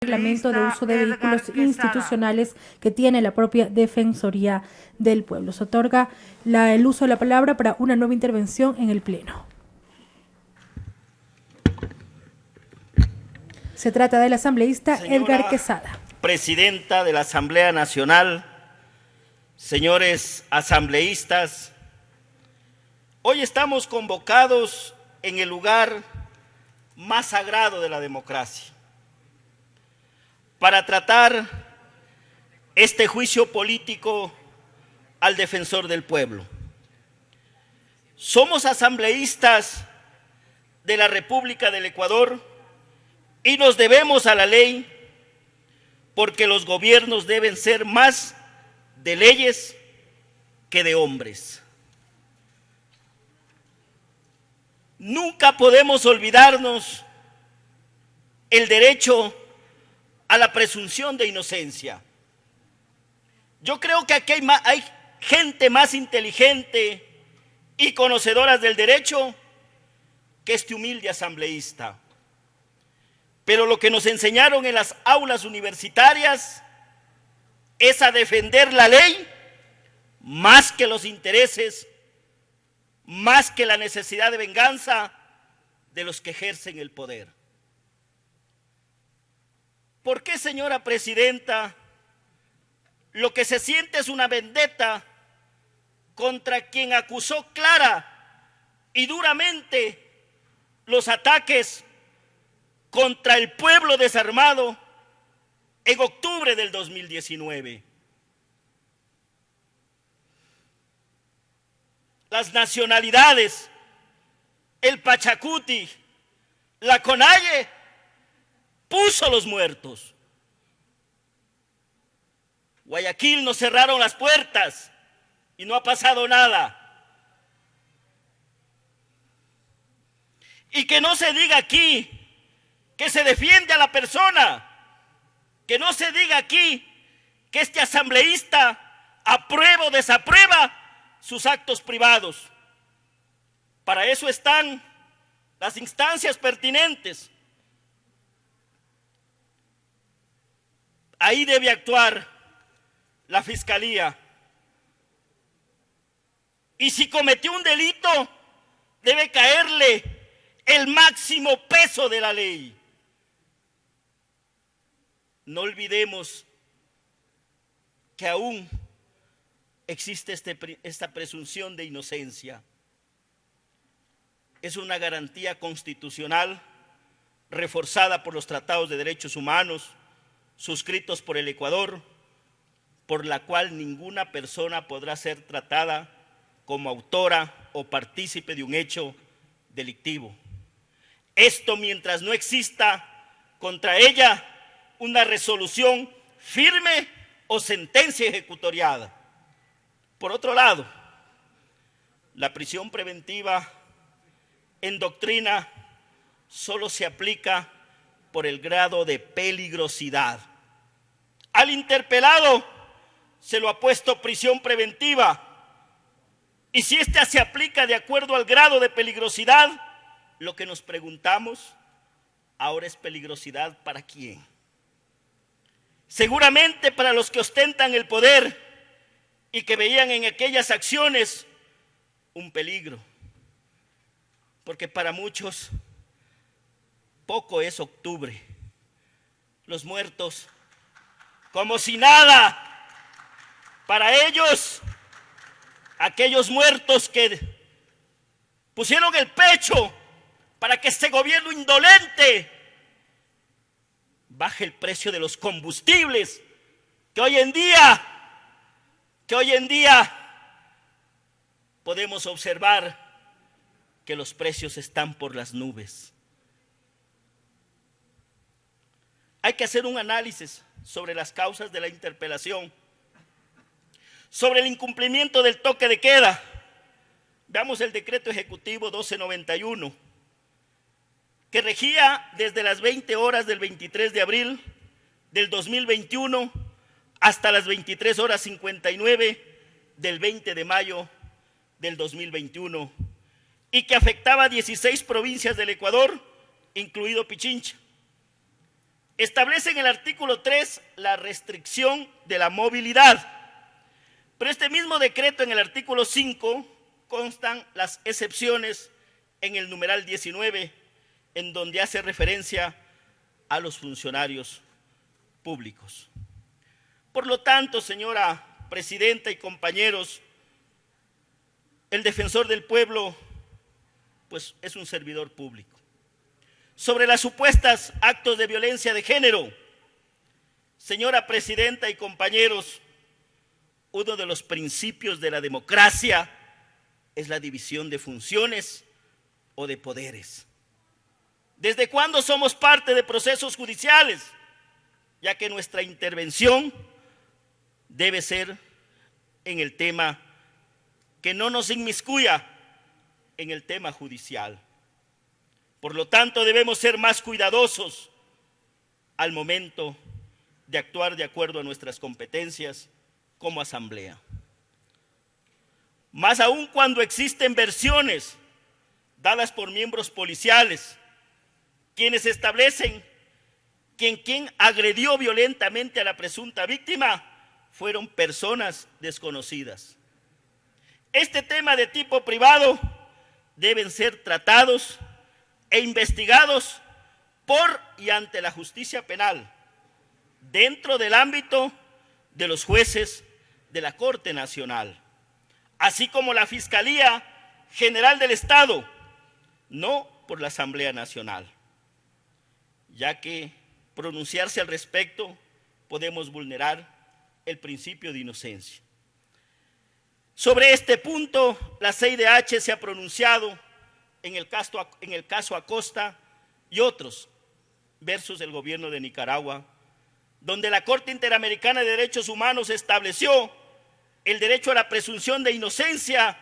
Reglamento de uso de vehículos institucionales que tiene la propia Defensoría del Pueblo. Se otorga el uso de la palabra para una nueva intervención en el Pleno. Se trata del asambleísta Edgar Quesada. Presidenta de la Asamblea Nacional, señores asambleístas, hoy estamos convocados en el lugar más sagrado de la democracia para tratar este juicio político al defensor del pueblo. Somos asambleístas de la República del Ecuador y nos debemos a la ley, porque los gobiernos deben ser más de leyes que de hombres. Nunca podemos olvidarnos el derecho a la presunción de inocencia. Yo creo que aquí hay gente más inteligente y conocedora del derecho que este humilde asambleísta. Pero lo que nos enseñaron en las aulas universitarias es a defender la ley más que los intereses, más que la necesidad de venganza de los que ejercen el poder. ¿Por qué, señora presidenta, lo que se siente es una vendetta contra quien acusó clara y duramente los ataques contra el pueblo desarmado en octubre del 2019? Las nacionalidades, el Pachacuti, la CONAIE, puso los muertos. Guayaquil nos cerraron las puertas y no ha pasado nada. Y que no se diga aquí que se defiende a la persona, que no se diga aquí que este asambleísta aprueba o desaprueba sus actos privados. Para eso están las instancias pertinentes. Ahí debe actuar la Fiscalía. Y si cometió un delito, debe caerle el máximo peso de la ley. No olvidemos que aún existe esta presunción de inocencia. Es una garantía constitucional reforzada por los tratados de derechos humanos suscritos por el Ecuador, por la cual ninguna persona podrá ser tratada como autora o partícipe de un hecho delictivo. Esto mientras no exista contra ella una resolución firme o sentencia ejecutoriada. Por otro lado, la prisión preventiva en doctrina solo se aplica por el grado de peligrosidad. Al interpelado se lo ha puesto prisión preventiva, y si ésta se aplica de acuerdo al grado de peligrosidad, lo que nos preguntamos, ahora es peligrosidad ¿para quién? Seguramente para los que ostentan el poder y que veían en aquellas acciones un peligro, porque para muchos poco es octubre. Los muertos como si nada. Para ellos, aquellos muertos que pusieron el pecho para que este gobierno indolente baje el precio de los combustibles, que hoy en día podemos observar que los precios están por las nubes. Hay que hacer un análisis sobre las causas de la interpelación, sobre el incumplimiento del toque de queda. Veamos el decreto ejecutivo 1291, que regía desde las 20 horas del 23 de abril del 2021 hasta las 23 horas 59 del 20 de mayo del 2021, y que afectaba a 16 provincias del Ecuador, incluido Pichincha. establece en el artículo 3 la restricción de la movilidad. Pero este mismo decreto en el artículo 5 constan las excepciones en el numeral 19, en donde hace referencia a los funcionarios públicos. Por lo tanto, señora presidenta y compañeros, el defensor del pueblo, pues es un servidor público. Sobre las supuestas actos de violencia de género, señora presidenta y compañeros, uno de los principios de la democracia es la división de funciones o de poderes. ¿Desde cuándo somos parte de procesos judiciales? Ya que nuestra intervención debe ser en el tema que no nos inmiscuya en el tema judicial. Por lo tanto, debemos ser más cuidadosos al momento de actuar de acuerdo a nuestras competencias como asamblea. Más aún cuando existen versiones dadas por miembros policiales, quienes establecen que quien agredió violentamente a la presunta víctima fueron personas desconocidas. Este tema de tipo privado deben ser tratados e investigados por y ante la justicia penal, dentro del ámbito de los jueces de la Corte Nacional, así como la Fiscalía General del Estado, no por la Asamblea Nacional, ya que pronunciarse al respecto podemos vulnerar el principio de inocencia. Sobre este punto, la CIDH se ha pronunciado en el caso Acosta y otros versus el gobierno de Nicaragua, donde la Corte Interamericana de Derechos Humanos estableció el derecho a la presunción de inocencia,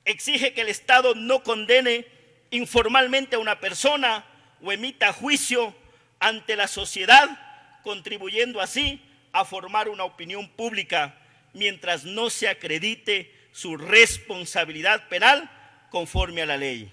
exige que el Estado no condene informalmente a una persona o emita juicio ante la sociedad, contribuyendo así a formar una opinión pública mientras no se acredite su responsabilidad penal conforme a la ley.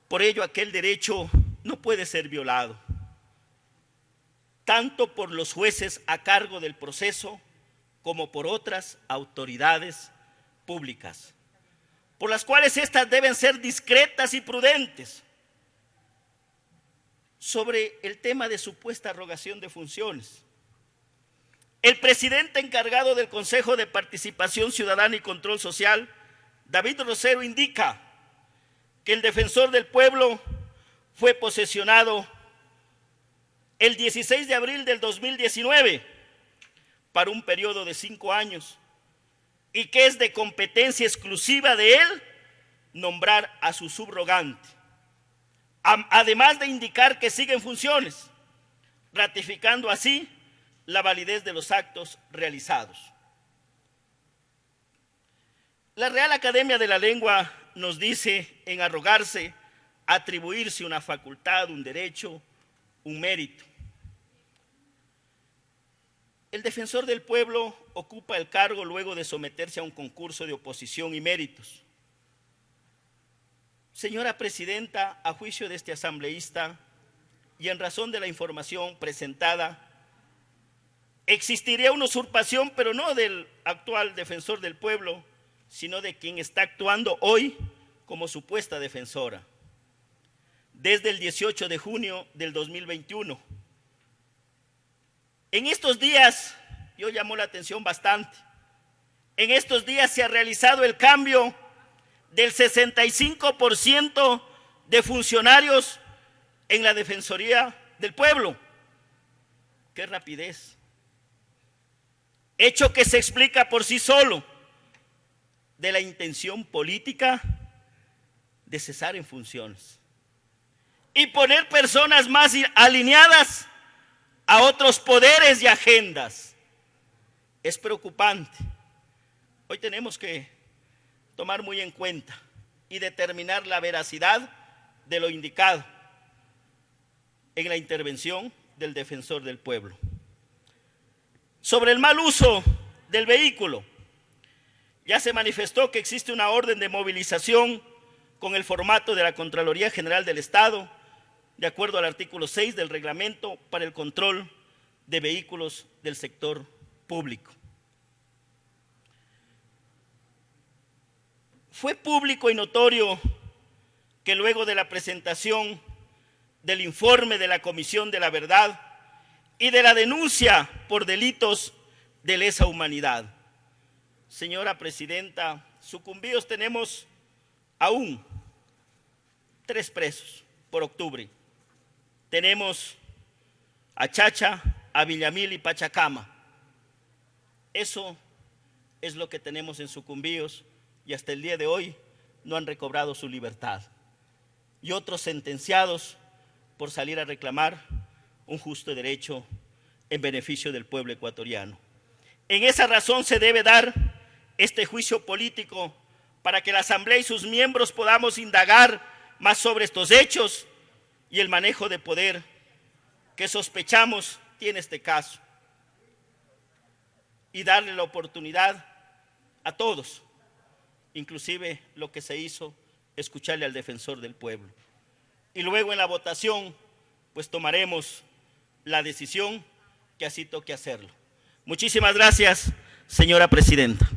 Por ello, aquel derecho no puede ser violado, tanto por los jueces a cargo del proceso como por otras autoridades públicas, por las cuales éstas deben ser discretas y prudentes. Sobre el tema de supuesta arrogación de funciones, el presidente encargado del Consejo de Participación Ciudadana y Control Social, David Rosero, indica que el defensor del pueblo fue posesionado el 16 de abril del 2019 para un periodo de 5 años y que es de competencia exclusiva de él nombrar a su subrogante, además de indicar que sigue en funciones, ratificando así la validez de los actos realizados. La Real Academia de la Lengua nos dice en arrogarse, atribuirse una facultad, un derecho, un mérito. El defensor del pueblo ocupa el cargo luego de someterse a un concurso de oposición y méritos. Señora presidenta, a juicio de este asambleísta y en razón de la información presentada, existiría una usurpación, pero no del actual defensor del pueblo, sino de quien está actuando hoy como supuesta defensora. Desde el 18 de junio del 2021. En estos días, yo llamó la atención bastante, en estos días se ha realizado el cambio del 65% de funcionarios en la Defensoría del Pueblo. ¡Qué rapidez! Hecho que se explica por sí solo de la intención política de cesar en funciones y poner personas más alineadas a otros poderes y agendas. Es preocupante. Hoy tenemos que tomar muy en cuenta y determinar la veracidad de lo indicado en la intervención del defensor del pueblo. Sobre el mal uso del vehículo, ya se manifestó que existe una orden de movilización con el formato de la Contraloría General del Estado de acuerdo al artículo 6 del reglamento para el control de vehículos del sector público. Fue público y notorio que luego de la presentación del informe de la Comisión de la Verdad y de la denuncia por delitos de lesa humanidad, señora presidenta, sucumbidos tenemos aún 3 presos por octubre. Tenemos a Chacha, a Villamil y Pachacama. Eso es lo que tenemos en Sucumbíos y hasta el día de hoy no han recobrado su libertad. Y otros sentenciados por salir a reclamar un justo derecho en beneficio del pueblo ecuatoriano. En esa razón se debe dar este juicio político para que la Asamblea y sus miembros podamos indagar más sobre estos hechos y el manejo de poder que sospechamos tiene este caso, y darle la oportunidad a todos, inclusive lo que se hizo, escucharle al defensor del pueblo. Y luego en la votación, pues tomaremos la decisión que así toque hacerlo. Muchísimas gracias, señora presidenta.